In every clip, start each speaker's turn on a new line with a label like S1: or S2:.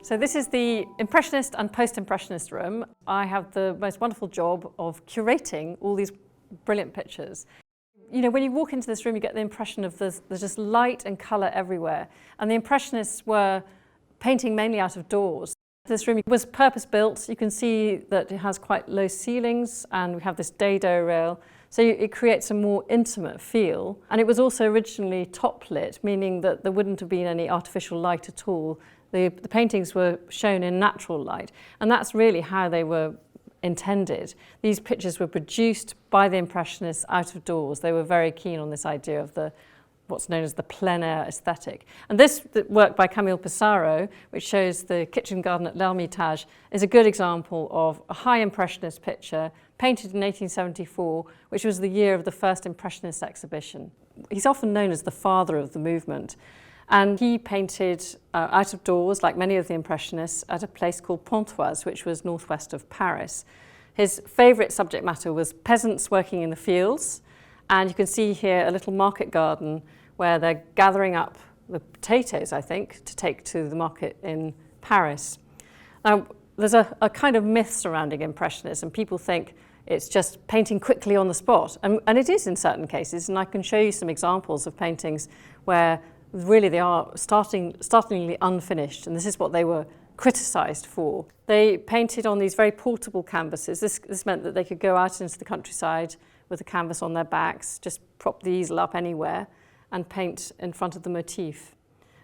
S1: So this is the Impressionist and post-impressionist room. I have the most wonderful job of curating all these brilliant pictures. You know, when you walk into this room, you get the impression of there's just light and colour everywhere. And the Impressionists were painting mainly out of doors. This room was purpose-built. You can see that it has quite low ceilings, and we have this dado rail. So it creates a more intimate feel. And it was also originally top-lit, meaning that there wouldn't have been any artificial light at all. The paintings were shown in natural light, and that's really how they were intended. These pictures were produced by the Impressionists out of doors. They were very keen on this idea of what's known as the plein air aesthetic. And this work by Camille Pissaro, which shows the kitchen garden at l'Ermitage, is a good example of a high Impressionist picture painted in 1874, which was the year of the first Impressionist exhibition. He's often known as the father of the movement. And he painted out of doors, like many of the Impressionists, at a place called Pontoise, which was northwest of Paris. His favourite subject matter was peasants working in the fields. And you can see here a little market garden where they're gathering up the potatoes, I think, to take to the market in Paris. Now, there's a kind of myth surrounding Impressionism. People think it's just painting quickly on the spot. And it is in certain cases. And I can show you some examples of paintings where really they are startlingly unfinished, and this is what they were criticised for. They painted on these very portable canvases. This meant that they could go out into the countryside with a canvas on their backs, just prop the easel up anywhere and paint in front of the motif.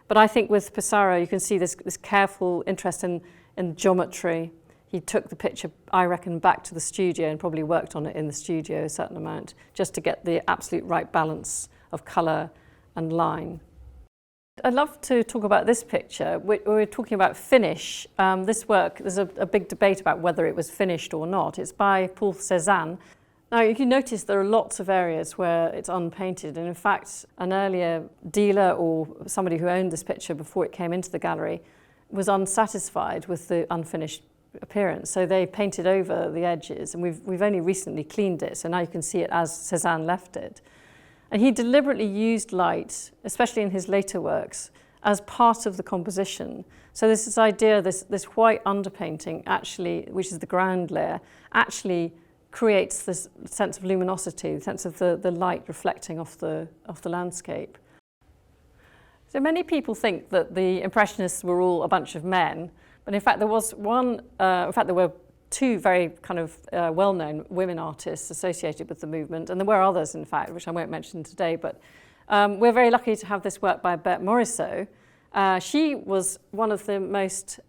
S1: But I think with Pissaro you can see this careful interest in geometry. He took the picture, I reckon, back to the studio and probably worked on it in the studio a certain amount, just to get the absolute right balance of colour and line. I'd love to talk about this picture. We're talking about finish. This work, there's a big debate about whether it was finished or not. It's by Paul Cézanne. Now, you can notice there are lots of areas where it's unpainted, and in fact, an earlier dealer or somebody who owned this picture before it came into the gallery was unsatisfied with the unfinished appearance, so they painted over the edges, and we've only recently cleaned it, so now you can see it as Cézanne left it. And he deliberately used light, especially in his later works, as part of the composition. So there's this idea, this white underpainting, actually, which is the ground layer, actually creates this sense of luminosity, the sense of the light reflecting off the landscape. So many people think that the Impressionists were all a bunch of men, but in fact there was there were two very kind of well-known women artists associated with the movement, and there were others, in fact, which I won't mention today, but we're very lucky to have this work by Berthe Morisot. She was one of the most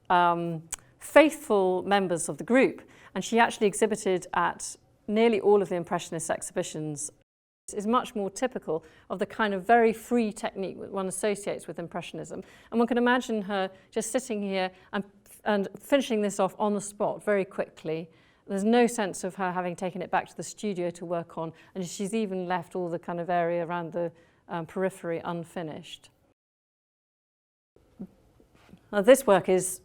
S1: faithful members of the group, and she actually exhibited at nearly all of the Impressionist exhibitions. Is much more typical of the kind of very free technique that one associates with Impressionism. And one can imagine her just sitting here and finishing this off on the spot very quickly. There's no sense of her having taken it back to the studio to work on, and she's even left all the kind of area around the periphery unfinished. Now, this work is,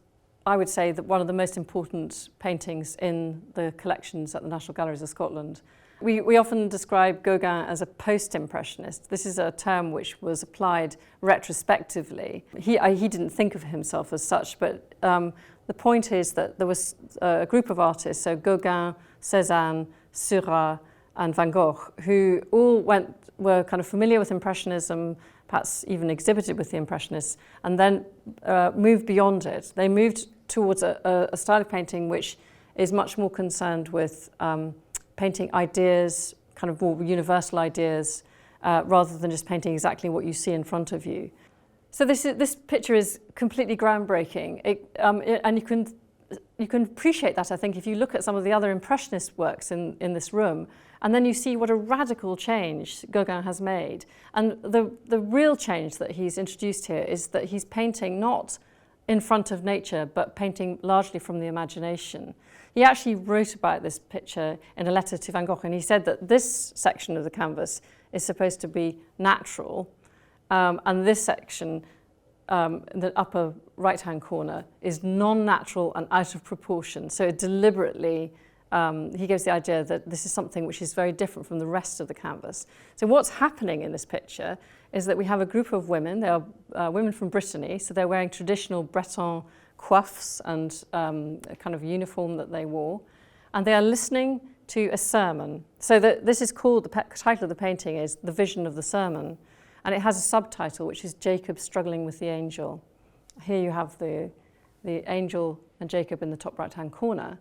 S1: I would say, one of the most important paintings in the collections at the National Galleries of Scotland. We often describe Gauguin as a post-impressionist. This is a term which was applied retrospectively. He didn't think of himself as such, but the point is that there was a group of artists, so Gauguin, Cézanne, Seurat, and Van Gogh, who all were kind of familiar with Impressionism, perhaps even exhibited with the Impressionists, and then moved beyond it. They moved towards a style of painting which is much more concerned with painting ideas, kind of more universal ideas, rather than just painting exactly what you see in front of you. So this picture is completely groundbreaking, and you can appreciate that, I think, if you look at some of the other Impressionist works in this room, and then you see what a radical change Gauguin has made. And the real change that he's introduced here is that he's painting not in front of nature, but painting largely from the imagination. He actually wrote about this picture in a letter to Van Gogh, and he said that this section of the canvas is supposed to be natural, and this section, in the upper right-hand corner, is non-natural and out of proportion. So it deliberately he gives the idea that this is something which is very different from the rest of the canvas. So what's happening in this picture is that we have a group of women. They are women from Brittany, so they're wearing traditional Breton coiffes and a kind of uniform that they wore, and they are listening to a sermon. So this is called, the title of the painting is The Vision of the Sermon, and it has a subtitle which is Jacob Struggling with the Angel. Here you have the angel and Jacob in the top right-hand corner.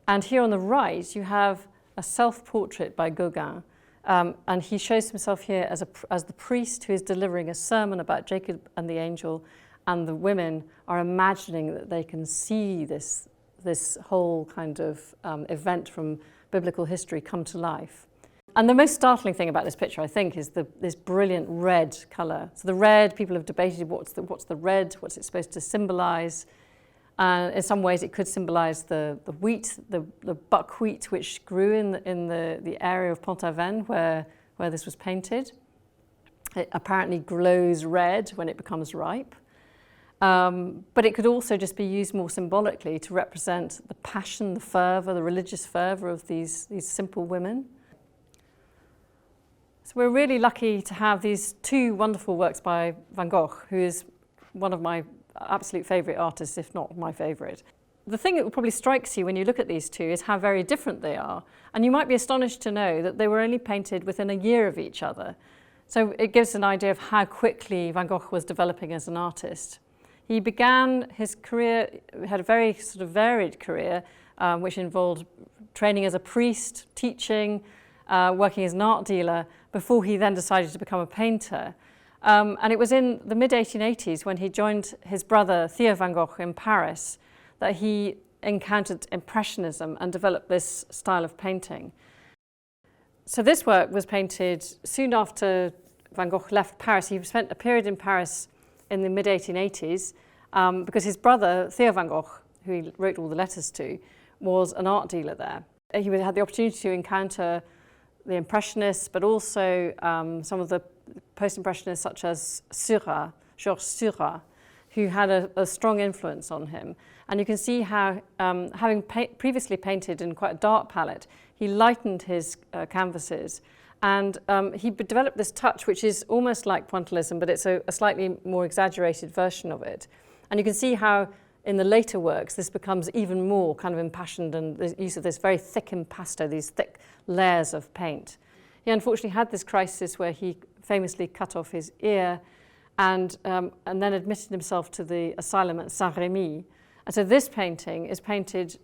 S1: And here on the right, you have a self-portrait by Gauguin. And he shows himself here as the priest who is delivering a sermon about Jacob and the angel, and the women are imagining that they can see this whole kind of event from biblical history come to life. And the most startling thing about this picture, I think, is this brilliant red colour. So the red, people have debated what's the red, what's it supposed to symbolise. In some ways, it could symbolise the wheat, the buckwheat, which grew in the area of Pont-Aven where this was painted. It apparently glows red when it becomes ripe. But it could also just be used more symbolically to represent the passion, the fervour, the religious fervour of these simple women. So we're really lucky to have these two wonderful works by Van Gogh, who is one of my absolute favourite artists, if not my favourite. The thing that probably strikes you when you look at these two is how very different they are. And you might be astonished to know that they were only painted within a year of each other. So it gives an idea of how quickly Van Gogh was developing as an artist. He began his career, had a very sort of varied career, which involved training as a priest, teaching, working as an art dealer, before he then decided to become a painter. And it was in the mid-1880s when he joined his brother Theo van Gogh in Paris that he encountered Impressionism and developed this style of painting. So this work was painted soon after Van Gogh left Paris. He spent a period in Paris in the mid-1880s because his brother Theo van Gogh, who he wrote all the letters to, was an art dealer there. He had the opportunity to encounter the Impressionists, but also some of the post-impressionists such as Seurat, Georges Seurat, who had a strong influence on him. And you can see how, having previously painted in quite a dark palette, he lightened his canvases, and he developed this touch which is almost like pointillism, but it's a slightly more exaggerated version of it. And you can see how in the later works this becomes even more kind of impassioned, and the use of this very thick impasto, these thick layers of paint. He unfortunately had this crisis where he famously cut off his ear and then admitted himself to the asylum at Saint-Rémy. And so this painting is painted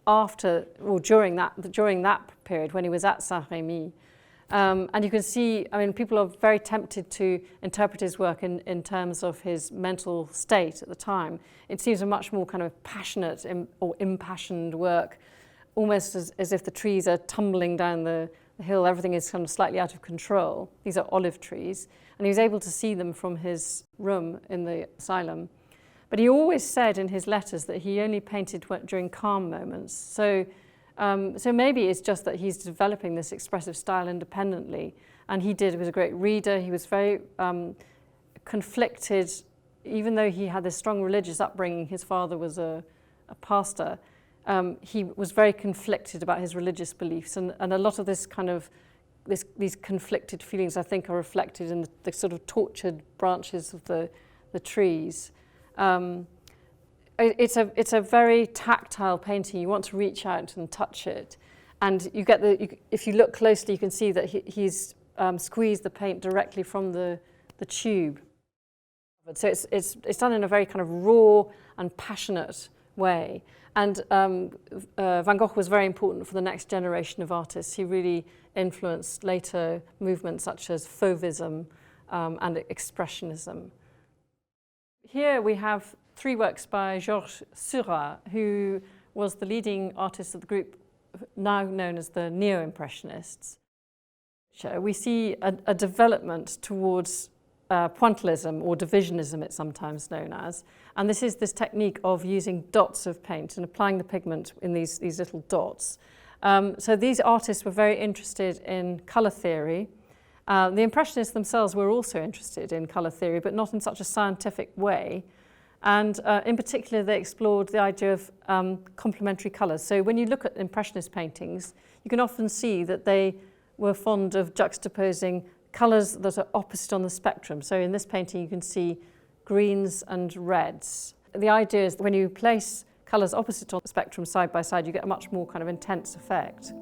S1: after, or during that period when he was at Saint-Rémy. And you can see, I mean, people are very tempted to interpret his work in terms of his mental state at the time. It seems a much more kind of passionate or impassioned work, almost as if the trees are tumbling down the hill, everything is kind of slightly out of control. These are olive trees, and he was able to see them from his room in the asylum. But he always said in his letters that he only painted during calm moments. So maybe it's just that he's developing this expressive style independently, and he was a great reader. He was very conflicted, even though he had this strong religious upbringing. His father was a pastor. He was very conflicted about his religious beliefs, and a lot of this kind of these conflicted feelings, I think, are reflected in the sort of tortured branches of the trees. It's a very tactile painting. You want to reach out and touch it, and you get if you look closely, you can see that he's squeezed the paint directly from the tube. So it's done in a very kind of raw and passionate way. And Van Gogh was very important for the next generation of artists. He really influenced later movements such as Fauvism and Expressionism. Here we have three works by Georges Seurat, who was the leading artist of the group now known as the NeoImpressionists. We see a development towards pointillism, or divisionism it's sometimes known as, and this is this technique of using dots of paint and applying the pigment in these little dots. So these artists were very interested in colour theory. The Impressionists themselves were also interested in colour theory, but not in such a scientific way. And in particular, they explored the idea of complementary colours. So when you look at Impressionist paintings, you can often see that they were fond of juxtaposing colours that are opposite on the spectrum. So in this painting, you can see greens and reds. The idea is that when you place colours opposite on the spectrum side by side, you get a much more kind of intense effect.